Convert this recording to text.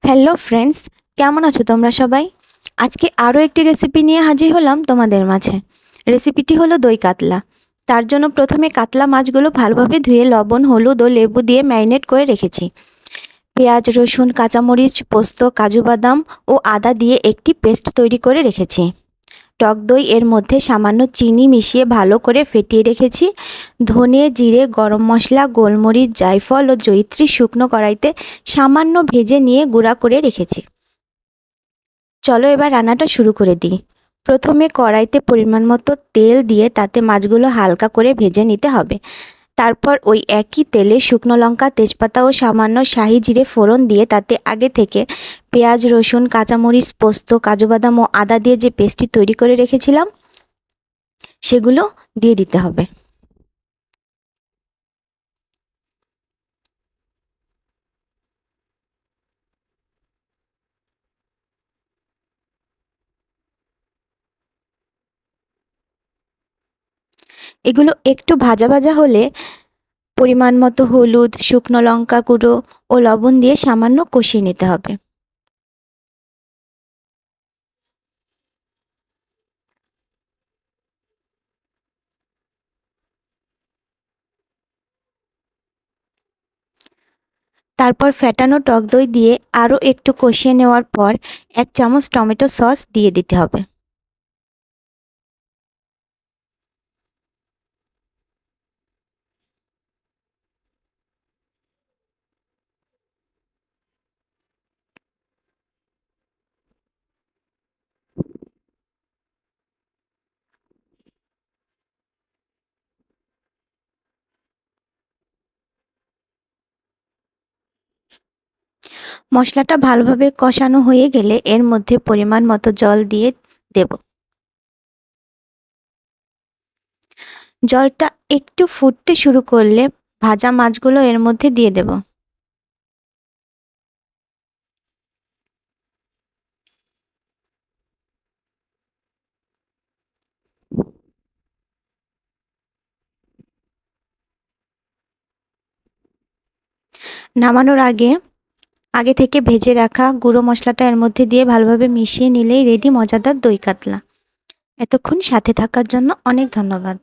Hello friends, কেমন আছো তোমরা সবাই? আজকে আরও একটি রেসিপি নিয়ে হাজির হলাম তোমাদের মাঝে। রেসিপিটি হলো দই কাতলা। তার জন্য প্রথমে কাতলা মাছগুলো ভালোভাবে ধুয়ে লবণ, হলুদ ও লেবু দিয়ে ম্যারিনেট করে রেখেছি। পেঁয়াজ, রসুন, কাঁচামরিচ, পোস্ত, কাজু বাদাম ও আদা দিয়ে একটি পেস্ট তৈরি করে রেখেছি। টক দই এর মধ্যে সামান্য চিনি মিশিয়ে ভালো করে ফেটিয়ে রেখেছি। ধনে, জিরে, গরম মশলা, গোলমরিচ, জায়ফল ও জয়িত্রী শুকনো কড়াইতে সামান্য ভেজে নিয়ে গুঁড়া করে রেখেছি। চলো এবার রান্নাটা শুরু করে দিই। প্রথমে কড়াইতে পরিমাণ মতো তেল দিয়ে তাতে মাছগুলো হালকা করে ভেজে নিতে হবে। তারপর ওই একই তেলে শুকনো লঙ্কা, তেজপাতা ও সামান্য শাহি জিরে ফোড়ন দিয়ে তাতে আগে থেকে পেঁয়াজ, রসুন, কাঁচামরিচ, পোস্ত, কাজু বাদাম ও আদা দিয়ে যে পেস্টটি তৈরি করে রেখেছিলাম সেগুলো দিয়ে দিতে হবে। এগুলো একটু ভাজা ভাজা হলে পরিমাণ মতো হলুদ, শুকনো লঙ্কা গুঁড়ো ও লবণ দিয়ে সামান্য কষিয়ে নিতে হবে। তারপর ফ্যাটানো টক দই দিয়ে আরও একটু কষিয়ে নেওয়ার পর 1 চামচ টমেটো সস দিয়ে দিতে হবে। মশলাটা ভালোভাবে কষানো হয়ে গেলে এর মধ্যে পরিমাণ মতো জল দিয়ে দেব। জলটা একটু ফুটতে শুরু করলে ভাজা মাছগুলো এর মধ্যে দিয়ে দেব। নামানোর আগে থেকে ভেজে রাখা গুঁড়ো মশলাটা এর মধ্যে দিয়ে ভালোভাবে মিশিয়ে নিলেই রেডি মজাদার দই কাতলা। এতক্ষণ সাথে থাকার জন্য অনেক ধন্যবাদ।